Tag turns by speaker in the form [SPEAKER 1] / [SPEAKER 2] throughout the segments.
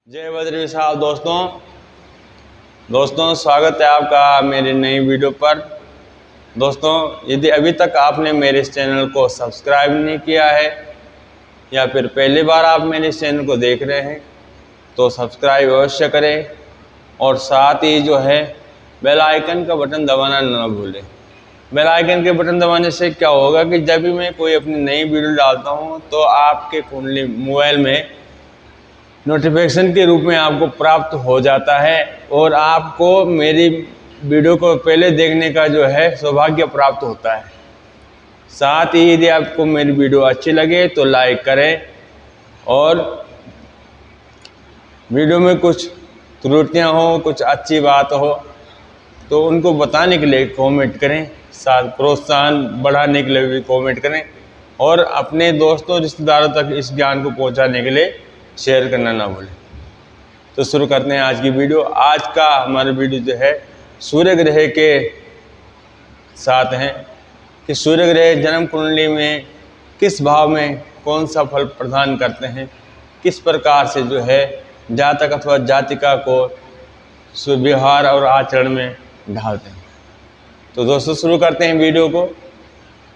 [SPEAKER 1] जय बद्री साहब। दोस्तों स्वागत है आपका मेरी नई वीडियो पर। दोस्तों यदि अभी तक आपने मेरे इस चैनल को सब्सक्राइब नहीं किया है या फिर पहली बार आप मेरे इस चैनल को देख रहे हैं तो सब्सक्राइब अवश्य करें और साथ ही जो है बेल आइकन का बटन दबाना ना भूलें। बेल आइकन के बटन दबाने से क्या होगा कि जब भी मैं कोई अपनी नई वीडियो डालता हूं तो आपके कुंडली मोबाइल में नोटिफिकेशन के रूप में आपको प्राप्त हो जाता है और आपको मेरी वीडियो को पहले देखने का जो है सौभाग्य प्राप्त होता है। साथ ही यदि आपको मेरी वीडियो अच्छी लगे तो लाइक करें और वीडियो में कुछ त्रुटियां हो, कुछ अच्छी बात हो तो उनको बताने के लिए कमेंट करें, साथ प्रोत्साहन बढ़ाने के लिए भी कमेंट करें और अपने दोस्तों रिश्तेदारों तक इस ज्ञान को पहुंचाने के लिए शेयर करना ना भूलें। तो शुरू करते हैं आज की वीडियो। आज का हमारा वीडियो जो है सूर्य ग्रह के साथ है कि सूर्य ग्रह जन्म कुंडली में किस भाव में कौन सा फल प्रदान करते हैं, किस प्रकार से जो है जातक अथवा जातिका को व्यवहार और आचरण में ढालते हैं। तो दोस्तों शुरू करते हैं वीडियो को।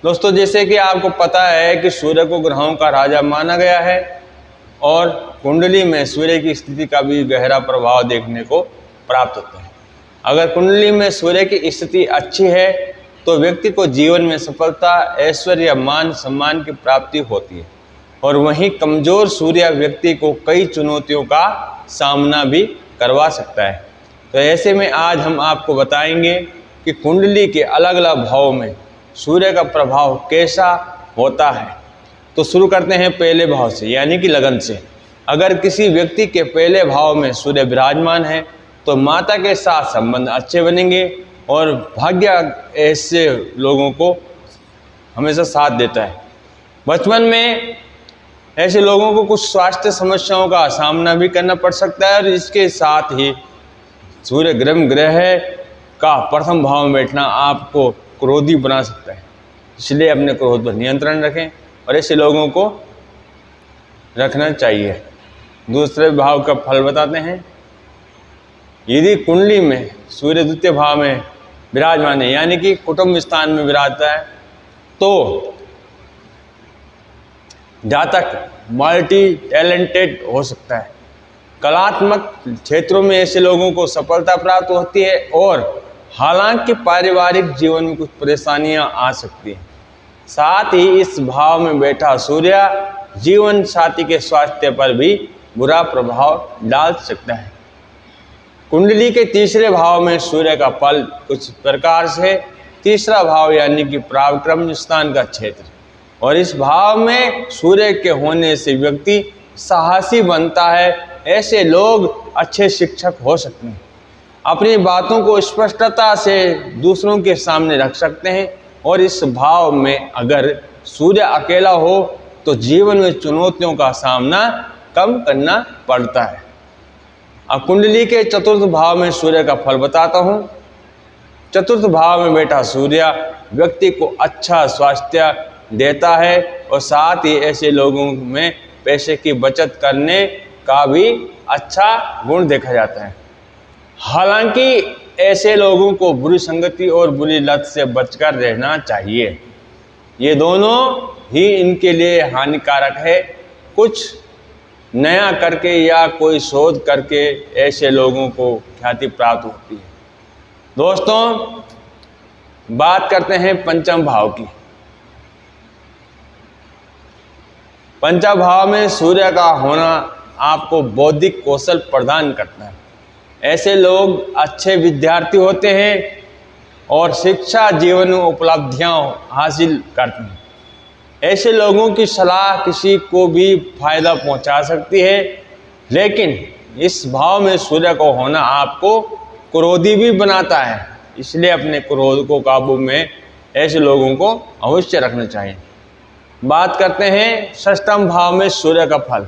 [SPEAKER 1] दोस्तों जैसे कि आपको पता है कि सूर्य को ग्रहों का राजा माना गया है और कुंडली में सूर्य की स्थिति का भी गहरा प्रभाव देखने को प्राप्त होता है। अगर कुंडली में सूर्य की स्थिति अच्छी है तो व्यक्ति को जीवन में सफलता, ऐश्वर्य, मान सम्मान की प्राप्ति होती है और वहीं कमजोर सूर्य व्यक्ति को कई चुनौतियों का सामना भी करवा सकता है। तो ऐसे में आज हम आपको बताएंगे कि कुंडली के अलग अलग भावों में सूर्य का प्रभाव कैसा होता है। तो शुरू करते हैं पहले भाव से यानी कि लगन से। अगर किसी व्यक्ति के पहले भाव में सूर्य विराजमान है तो माता के साथ संबंध अच्छे बनेंगे और भाग्य ऐसे लोगों को हमेशा साथ देता है। बचपन में ऐसे लोगों को कुछ स्वास्थ्य समस्याओं का सामना भी करना पड़ सकता है और इसके साथ ही सूर्य ग्रह का प्रथम भाव में बैठना आपको क्रोधी बना सकता है। इसलिए अपने क्रोध पर नियंत्रण रखें और ऐसे लोगों को रखना चाहिए। दूसरे भाव का फल बताते हैं। यदि कुंडली में सूर्य द्वितीय भाव में विराजमान है यानी कि कुटुंब स्थान में विराजता है तो जातक मल्टी टैलेंटेड हो सकता है। कलात्मक क्षेत्रों में ऐसे लोगों को सफलता प्राप्त होती है और हालांकि पारिवारिक जीवन में कुछ परेशानियां आ सकती हैं। साथ ही इस भाव में बैठा सूर्य जीवन साथी के स्वास्थ्य पर भी बुरा प्रभाव डाल सकता है। कुंडली के तीसरे भाव में सूर्य का फल कुछ प्रकार से तीसरा भाव यानी कि पराक्रम स्थान का क्षेत्र और इस भाव में सूर्य के होने से व्यक्ति साहसी बनता है। ऐसे लोग अच्छे शिक्षक हो सकते हैं, अपनी बातों को स्पष्टता से दूसरों के सामने रख सकते हैं और इस भाव में अगर सूर्य अकेला हो तो जीवन में चुनौतियों का सामना कम करना पड़ता है। अब कुंडली के चतुर्थ भाव में सूर्य का फल बताता हूँ। चतुर्थ भाव में बैठा सूर्य व्यक्ति को अच्छा स्वास्थ्य देता है और साथ ही ऐसे लोगों में पैसे की बचत करने का भी अच्छा गुण देखा जाता है। हालांकि ऐसे लोगों को बुरी संगति और बुरी लत से बचकर रहना चाहिए, ये दोनों ही इनके लिए हानिकारक है। कुछ नया करके या कोई शोध करके ऐसे लोगों को ख्याति प्राप्त होती है। दोस्तों बात करते हैं पंचम भाव की। पंचम भाव में सूर्य का होना आपको बौद्धिक कौशल प्रदान करता है। ऐसे लोग अच्छे विद्यार्थी होते हैं और शिक्षा जीवन में उपलब्धियां हासिल करते हैं। ऐसे लोगों की सलाह किसी को भी फायदा पहुंचा सकती है, लेकिन इस भाव में सूर्य को होना आपको क्रोधी भी बनाता है। इसलिए अपने क्रोध को काबू में ऐसे लोगों को अवश्य रखना चाहिए। बात करते हैं षष्ठम भाव में सूर्य का फल।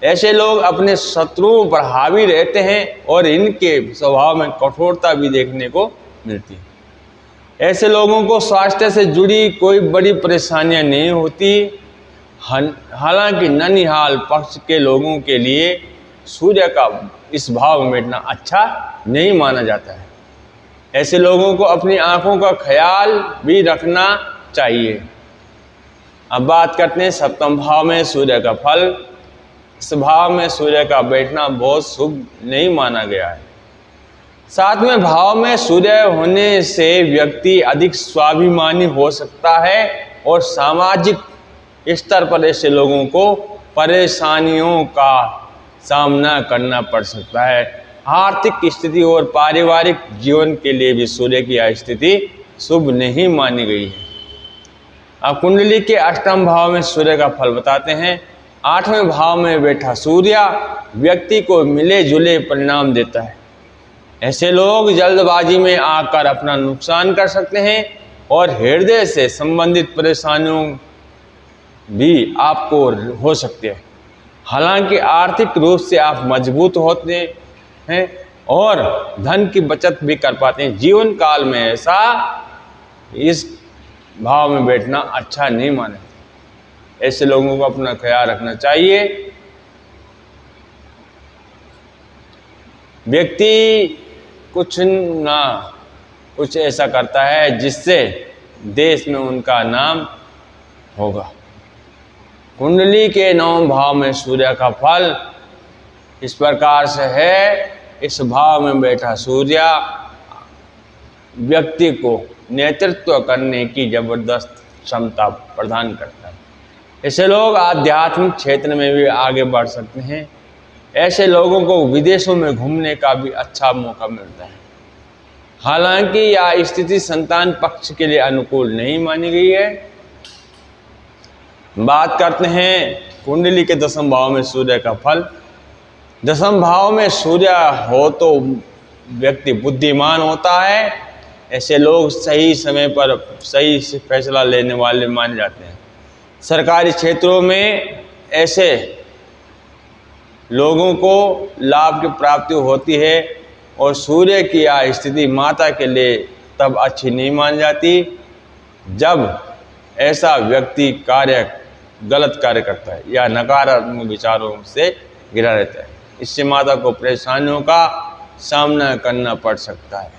[SPEAKER 1] ऐसे लोग अपने शत्रुओं पर हावी रहते हैं और इनके स्वभाव में कठोरता भी देखने को मिलती है। ऐसे लोगों को स्वास्थ्य से जुड़ी कोई बड़ी परेशानियां नहीं होती। हालांकि ननिहाल पक्ष के लोगों के लिए सूर्य का इस भाव में बैठना अच्छा नहीं माना जाता है। ऐसे लोगों को अपनी आंखों का ख्याल भी रखना चाहिए। अब बात करते हैं सप्तम भाव में सूर्य का फल। इस भाव में सूर्य का बैठना बहुत शुभ नहीं माना गया है। सातवें भाव में सूर्य होने से व्यक्ति अधिक स्वाभिमानी हो सकता है और सामाजिक स्तर पर ऐसे लोगों को परेशानियों का सामना करना पड़ सकता है। आर्थिक स्थिति और पारिवारिक जीवन के लिए भी सूर्य की यह स्थिति शुभ नहीं मानी गई है। अब कुंडली के अष्टम भाव में सूर्य का फल बताते हैं। आठवें भाव में बैठा सूर्य व्यक्ति को मिले जुले परिणाम देता है। ऐसे लोग जल्दबाजी में आकर अपना नुकसान कर सकते हैं और हृदय से संबंधित परेशानियों भी आपको हो सकती है। हालांकि आर्थिक रूप से आप मजबूत होते हैं और धन की बचत भी कर पाते हैं। जीवन काल में ऐसा इस भाव में बैठना अच्छा नहीं माना। ऐसे लोगों को अपना ख्याल रखना चाहिए। व्यक्ति कुछ ना कुछ ऐसा करता है जिससे देश में उनका नाम होगा। कुंडली के नवम भाव में सूर्य का फल इस प्रकार से है। इस भाव में बैठा सूर्य व्यक्ति को नेतृत्व करने की जबरदस्त क्षमता प्रदान करता है। ऐसे लोग आध्यात्मिक क्षेत्र में भी आगे बढ़ सकते हैं। ऐसे लोगों को विदेशों में घूमने का भी अच्छा मौका मिलता है। हालांकि यह स्थिति संतान पक्ष के लिए अनुकूल नहीं मानी गई है। बात करते हैं कुंडली के दसम भाव में सूर्य का फल। दसम भाव में सूर्य हो तो व्यक्ति बुद्धिमान होता है। ऐसे लोग सही समय पर सही फैसला लेने वाले माने जाते हैं। सरकारी क्षेत्रों में ऐसे लोगों को लाभ की प्राप्ति होती है और सूर्य की यह स्थिति माता के लिए तब अच्छी नहीं मानी जाती जब ऐसा व्यक्ति गलत कार्य करता है या नकारात्मक विचारों से घिरा रहता है। इससे माता को परेशानियों का सामना करना पड़ सकता है।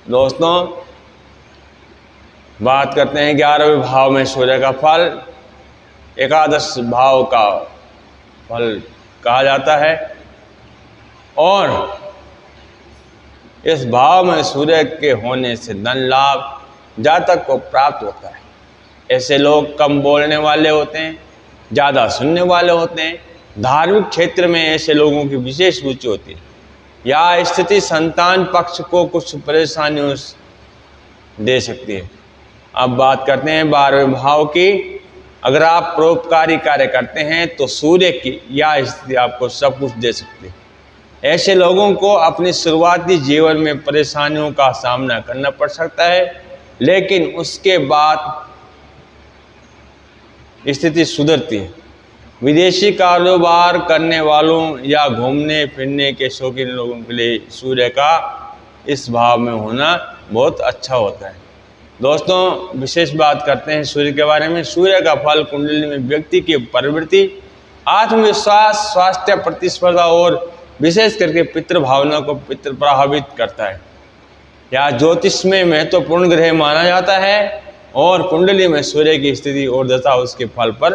[SPEAKER 1] दोस्तों, बात करते हैं 11वें भाव में सूर्य का फल। एकादश भाव का फल कहा जाता है और इस भाव में सूर्य के होने से धन लाभ जातक को प्राप्त होता है। ऐसे लोग कम बोलने वाले होते हैं, ज़्यादा सुनने वाले होते हैं। धार्मिक क्षेत्र में ऐसे लोगों की विशेष रुचि होती है। यह स्थिति संतान पक्ष को कुछ परेशानियों दे सकती है। अब बात करते हैं 12वें भाव की। अगर आप परोपकारी कार्य करते हैं तो सूर्य की यह स्थिति आपको सब कुछ दे सकती है। ऐसे लोगों को अपनी शुरुआती जीवन में परेशानियों का सामना करना पड़ सकता है, लेकिन उसके बाद स्थिति सुधरती है। विदेशी कारोबार करने वालों या घूमने फिरने के शौकीन लोगों के लिए सूर्य का इस भाव में होना बहुत अच्छा होता है। दोस्तों, विशेष बात करते हैं सूर्य के बारे में। सूर्य का फल कुंडली में व्यक्ति की प्रवृत्ति, आत्मविश्वास, स्वास्थ्य, प्रतिस्पर्धा और विशेष करके पितृ भावना को प्रभावित करता है। यह ज्योतिष में महत्वपूर्ण ग्रह माना जाता है और कुंडली में सूर्य की स्थिति और दशा उसके फल पर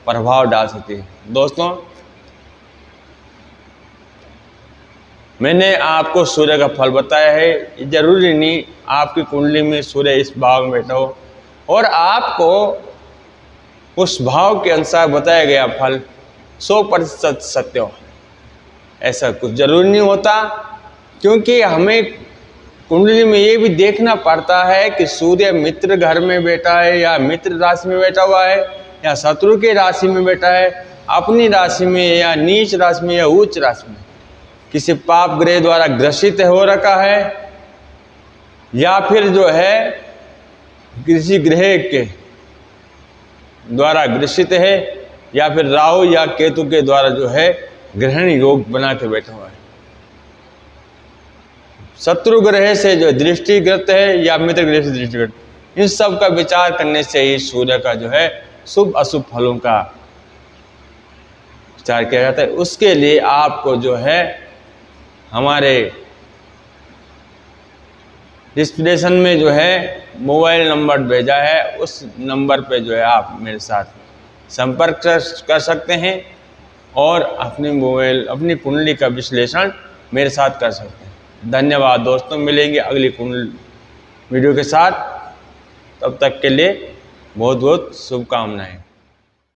[SPEAKER 1] प्रभाव डाल सकती है। दोस्तों, मैंने आपको सूर्य का फल बताया है। जरूरी नहीं आपकी कुंडली में सूर्य इस भाव में बैठा हो और आपको उस भाव के अनुसार बताया गया फल 100% सत्य हो। ऐसा कुछ जरूरी नहीं होता, क्योंकि हमें कुंडली में ये भी देखना पड़ता है कि सूर्य मित्र घर में बैठा है या मित्र राशि में बैठा हुआ है या शत्रु के राशि में बैठा है, अपनी राशि में या नीच राशि में या उच्च राशि में, किसी पाप ग्रह द्वारा ग्रसित हो रखा है या फिर जो है किसी ग्रह के द्वारा ग्रसित है या फिर राहु या केतु के द्वारा जो है ग्रहण योग बना के बैठा हुआ है। शत्रु ग्रह से जो दृष्टिग्रस्त है या मित्र ग्रह से दृष्टिग्रस्त, इन सब का विचार करने से ही सूर्य का जो है शुभ अशुभ फलों का प्रचार किया जाता है। उसके लिए आपको जो है हमारे डिस्क्रिप्शन में जो है मोबाइल नंबर भेजा है, उस नंबर पे जो है आप मेरे साथ संपर्क कर सकते हैं और अपनी कुंडली का विश्लेषण मेरे साथ कर सकते हैं। धन्यवाद दोस्तों, मिलेंगे अगली वीडियो के साथ। तब तक के लिए बहुत बहुत शुभकामनाएं।